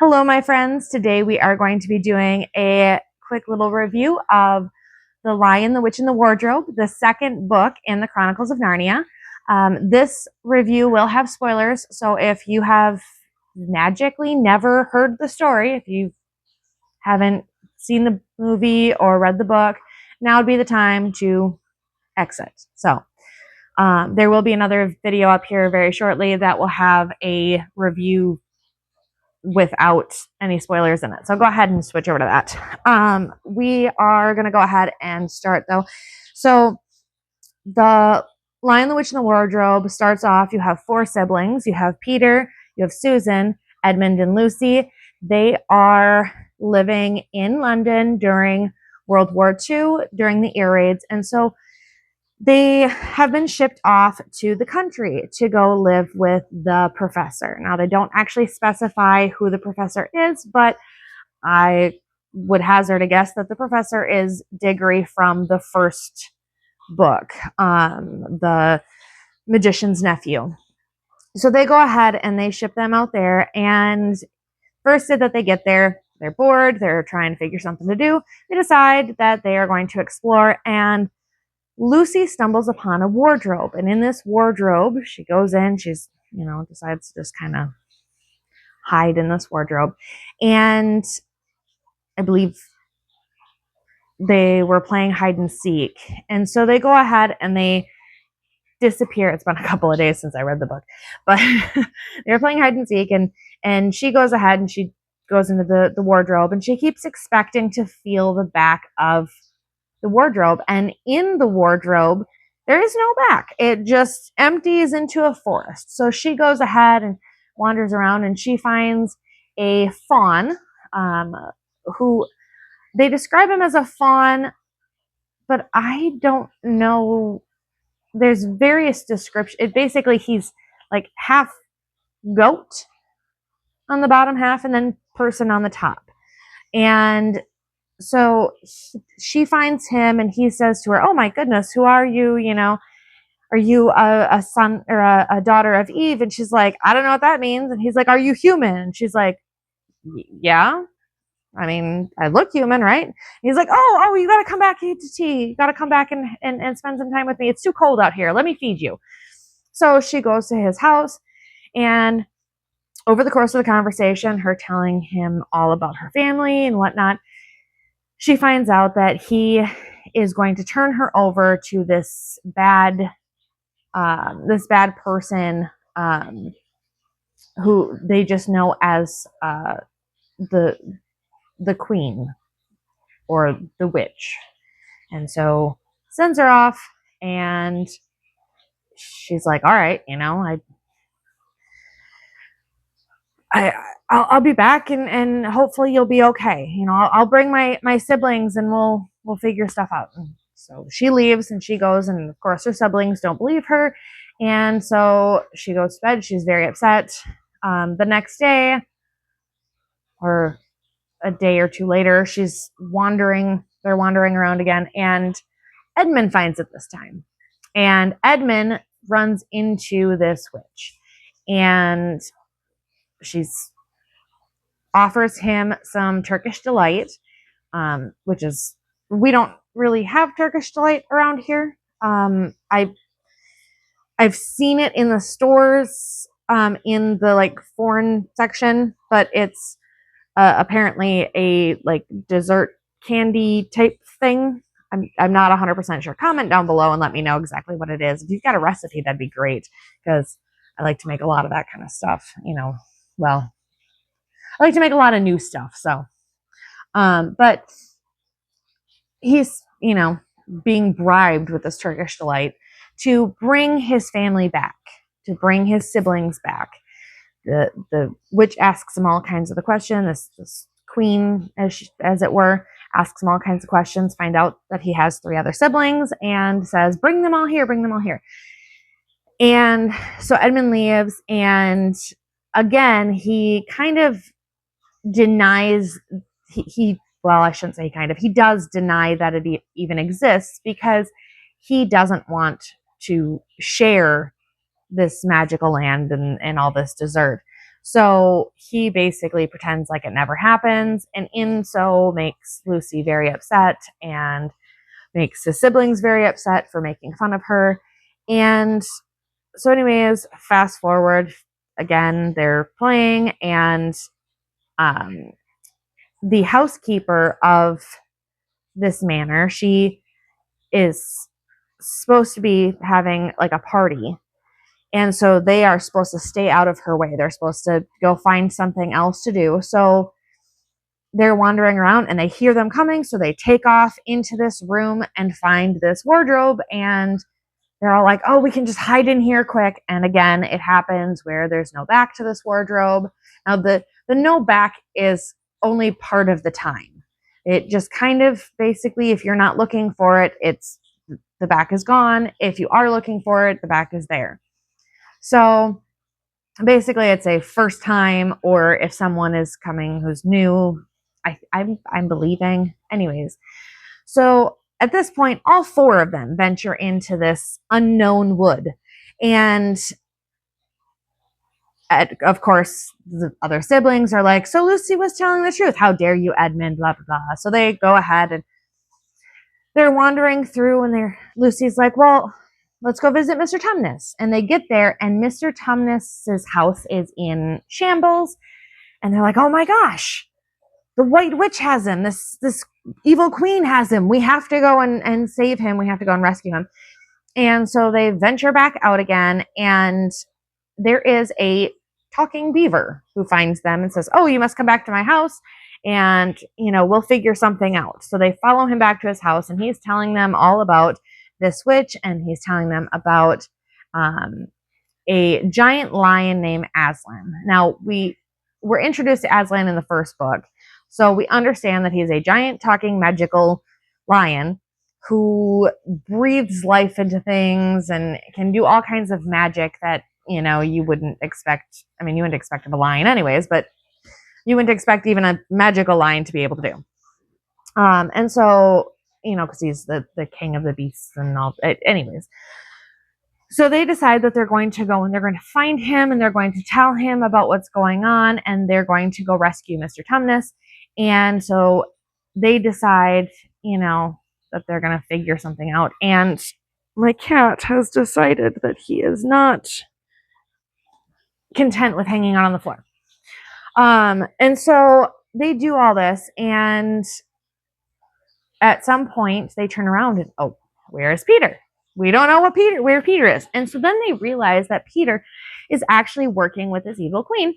Hello, my friends. Today we are going to be doing a quick little review of The Lion, the Witch, and the Wardrobe, the second book in the Chronicles of Narnia. This review will have spoilers, so if you have magically never heard the story, if you haven't seen the movie or read the book, now would be the time to exit. So there will be another video up here very shortly that will have a review without any spoilers in it. So go ahead and switch over to that. We are going to go ahead and start though. So the Lion, the Witch, and the Wardrobe starts off. You have four siblings. You have Peter, you have Susan, Edmund, and Lucy. They are living in London during World War II, during the air raids. And so they have been shipped off to the country to go live with the professor. Now, they don't actually specify who the professor is, but I would hazard a guess that the professor is Diggory from the first book, the magician's nephew. So they go ahead and they ship them out there. And first day that they get there, they're bored. They're trying to figure something to do. They decide that they are going to explore, and Lucy stumbles upon a wardrobe, and in this wardrobe, she goes in, she's, decides to just kind of hide in this wardrobe. And I believe they were playing hide and seek. And so they go ahead and they disappear. It's been a couple of days since I read the book, but they were playing hide and seek, and she goes ahead and she goes into the wardrobe, and she keeps expecting to feel the back of the wardrobe, and in the wardrobe there is no back. It just empties into a forest. So she goes ahead and wanders around, and she finds a faun, who they describe him as a faun, but I don't know. There's various descriptions. Basically, he's like half goat on the bottom half and then person on the top. And so she finds him, and he says to her, "Oh my goodness, who are you? Are you a son or a daughter of Eve?" And she's like, "I don't know what that means." And he's like, "Are you human?" And she's like, "Yeah. I mean, I look human, right?" And he's like, "Oh, you got to come back and eat the tea. You got to come back and spend some time with me. It's too cold out here. Let me feed you." So she goes to his house, and over the course of the conversation, her telling him all about her family and whatnot, she finds out that he is going to turn her over to this bad person, who they just know as the queen or the witch. And so sends her off, and she's like, "All right, I'll be back, and hopefully you'll be okay. I'll bring my siblings, and we'll figure stuff out." And so she leaves, and she goes, and of course her siblings don't believe her, and so she goes to bed. She's very upset. The next day, or a day or two later, they're wandering around again, and Edmund finds it this time, and Edmund runs into this witch, and she's offers him some Turkish delight, which is, we don't really have Turkish delight around here. I've seen it in the stores, in the foreign section, but it's apparently a dessert candy type thing. I'm not 100% sure. Comment down below and let me know exactly what it is. If you've got a recipe, that'd be great, because I like to make a lot of that kind of stuff. Well, I like to make a lot of new stuff. So, but he's, being bribed with this Turkish delight to bring his family back, to bring his siblings back. The witch asks him all kinds of the questions. This queen, as it were, asks him all kinds of questions, find out that he has 3 other siblings, and says, "Bring them all here, bring them all here." And so Edmund leaves, and again, he kind of denies, well, I shouldn't say he does deny that it even exists, because he doesn't want to share this magical land and all this dessert So he basically pretends like it never happens, and in so makes Lucy very upset and makes his siblings very upset for making fun of her. And so anyways, fast forward again, they're playing, and the housekeeper of this manor, she is supposed to be having like a party. And so they are supposed to stay out of her way. They're supposed to go find something else to do. So they're wandering around and they hear them coming. So they take off into this room and find this wardrobe. And they're all like, oh, we can just hide in here quick. And again, it happens where there's no back to this wardrobe. Now, the no back is only part of the time. It just kind of basically, if you're not looking for it, it's the back is gone. If you are looking for it, the back is there. So basically, it's a first time, or if someone is coming who's new, I'm believing. Anyways, so at this point, all four of them venture into this unknown wood. And of course, the other siblings are like, so Lucy was telling the truth. How dare you, Edmund, blah, blah, blah. So they go ahead and they're wandering through, and Lucy's like, well, let's go visit Mr. Tumnus. And they get there, and Mr. Tumnus's house is in shambles. And they're like, oh my gosh, the White Witch has him. This evil queen has him. We have to go and save him. We have to go and rescue him. And so they venture back out again, and there is a talking beaver who finds them and says, oh, you must come back to my house, and, we'll figure something out. So they follow him back to his house, and he's telling them all about this witch, and he's telling them about a giant lion named Aslan. Now, we were introduced to Aslan in the first book, so we understand that he's a giant talking magical lion who breathes life into things and can do all kinds of magic that, you wouldn't expect. I mean, you wouldn't expect of a lion anyways, but you wouldn't expect even a magical lion to be able to do. And so, because he's the king of the beasts and all. Anyways, so they decide that they're going to go and they're going to find him and they're going to tell him about what's going on, and they're going to go rescue Mr. Tumnus. And so they decide, that they're going to figure something out. And my cat has decided that he is not content with hanging out on the floor. And so they do all this, and at some point they turn around and, oh, where is Peter? We don't know where Peter is. And so then they realize that Peter is actually working with this evil queen.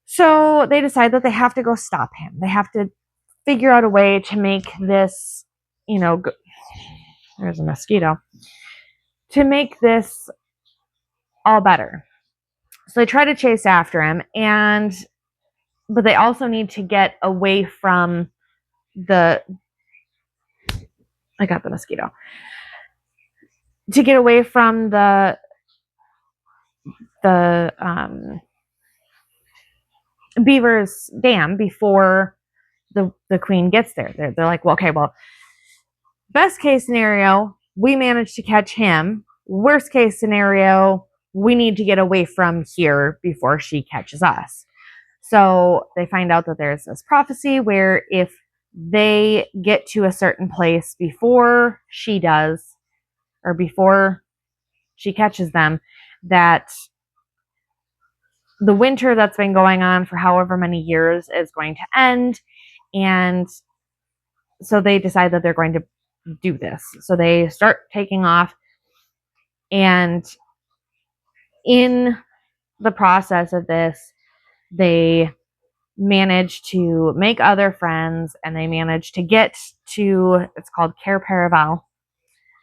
So they decide that they have to go stop him. They have to figure out a way to make this, there's a mosquito, to make this all better. So they try to chase after him, but they also need to get away from I got the mosquito. To get away from the beaver's dam before the queen gets there. They're like, well, okay, best case scenario, we manage to catch him. Worst case scenario, we need to get away from here before she catches us. So they find out that there's this prophecy where if they get to a certain place before she does, or before she catches them, that the winter that's been going on for however many years is going to end. And so they decide that they're going to do this. So they start taking off, and in the process of this, they manage to make other friends, and they manage to get to, it's called Cair Paravel.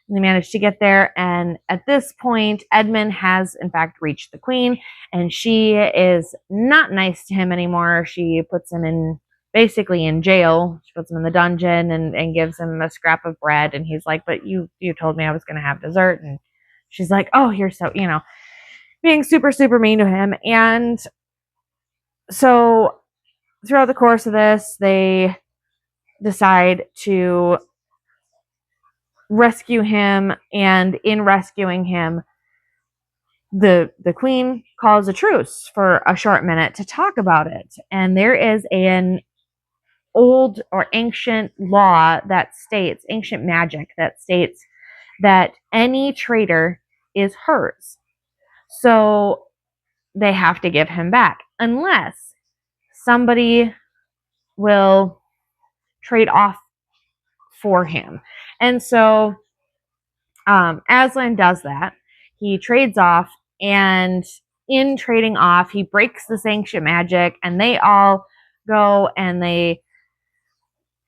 They manage to get there, and at this point, Edmund has in fact reached the queen, and she is not nice to him anymore. She puts him basically in jail. She puts him in the dungeon and gives him a scrap of bread, and he's like, but you told me I was going to have dessert. And she's like, oh, you're so, being super, super mean to him. And so throughout the course of this, they decide to rescue him, and in rescuing him, the queen calls a truce for a short minute to talk about it. And there is an old or ancient law that states, ancient magic that states that any traitor is hers. So they have to give him back unless somebody will trade off for him. And so Aslan does that. He trades off, and in trading off, he breaks this ancient magic, and they all go and they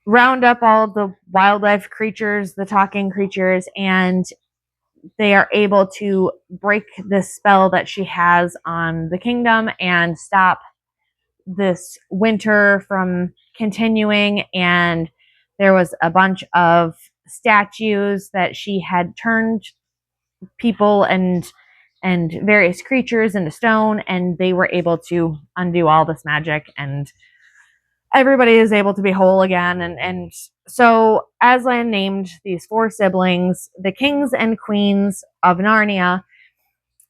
round up all the wildlife creatures, the talking creatures, and they are able to break this spell that she has on the kingdom and stop this winter from continuing. And there was a bunch of statues that she had turned people and various creatures into stone, and they were able to undo all this magic, and everybody is able to be whole again. And so Aslan named these 4 siblings the kings and queens of Narnia.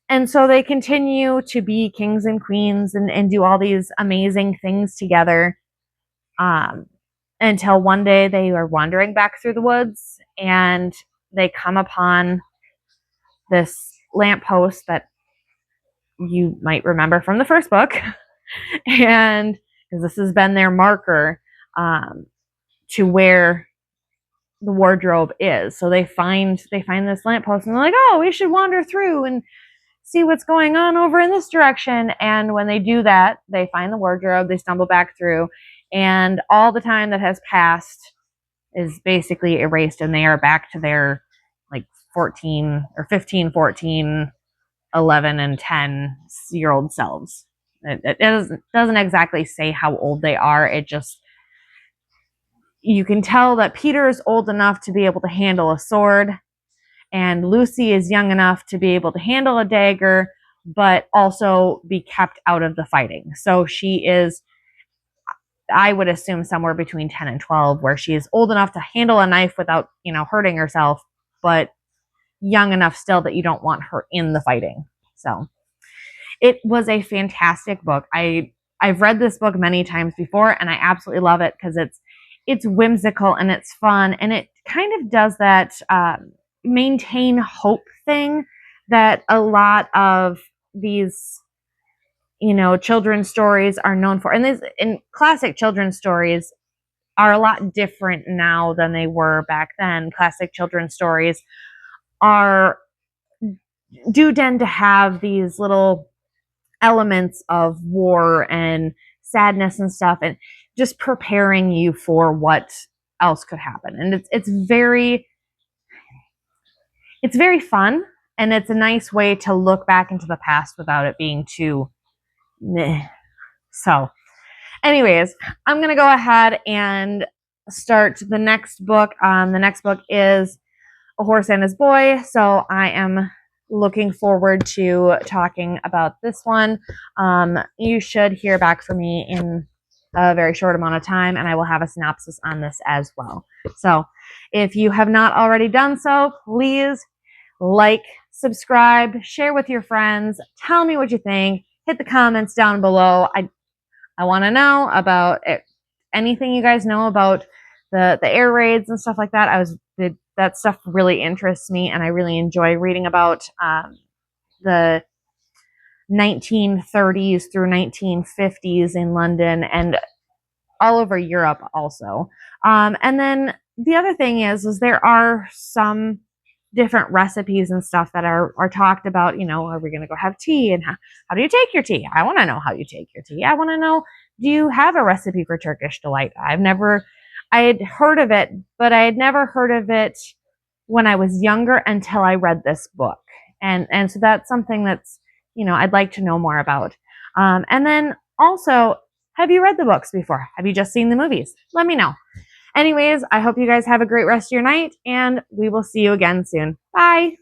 And so they continue to be kings and queens and do all these amazing things together, until one day they are wandering back through the woods, and they come upon this lamppost that you might remember from the first book. And because this has been their marker to where the wardrobe is. So they find this lamppost, and they're like, oh, we should wander through and see what's going on over in this direction. And when they do that, they find the wardrobe, they stumble back through, and all the time that has passed is basically erased, and they are back to their like 14 or 15, 14, 11, and 10-year-old selves. It doesn't exactly say how old they are. It just, you can tell that Peter is old enough to be able to handle a sword, and Lucy is young enough to be able to handle a dagger, but also be kept out of the fighting. So she is, I would assume, somewhere between 10 and 12, where she is old enough to handle a knife without, hurting herself, but young enough still that you don't want her in the fighting. So it was a fantastic book. I've read this book many times before, and I absolutely love it because it's whimsical and it's fun, and it kind of does that maintain hope thing that a lot of these children's stories are known for. And classic children's stories are a lot different now than they were back then. Classic children's stories do tend to have these little elements of war and sadness and stuff, and just preparing you for what else could happen. And it's very fun, and it's a nice way to look back into the past without it being too meh. So anyways, I'm going to go ahead and start the next book. The next book is A Horse and His Boy. So I am looking forward to talking about this one. You should hear back from me in a very short amount of time, and I will have a synopsis on this as well. So if you have not already done so, please like, subscribe, share with your friends, tell me what you think, hit the comments down below. I want to know about anything you guys know about the air raids and stuff like that. That stuff really interests me, and I really enjoy reading about the 1930s through 1950s in London and all over Europe also. And then the other thing is there are some different recipes and stuff that are talked about. Are we going to go have tea, and how do you take your tea? I want to know how you take your tea. I want to know, do you have a recipe for Turkish delight? I had heard of it, but I had never heard of it when I was younger until I read this book. And so that's something that's, I'd like to know more about. And then also, have you read the books before? Have you just seen the movies? Let me know. Anyways, I hope you guys have a great rest of your night, and we will see you again soon. Bye.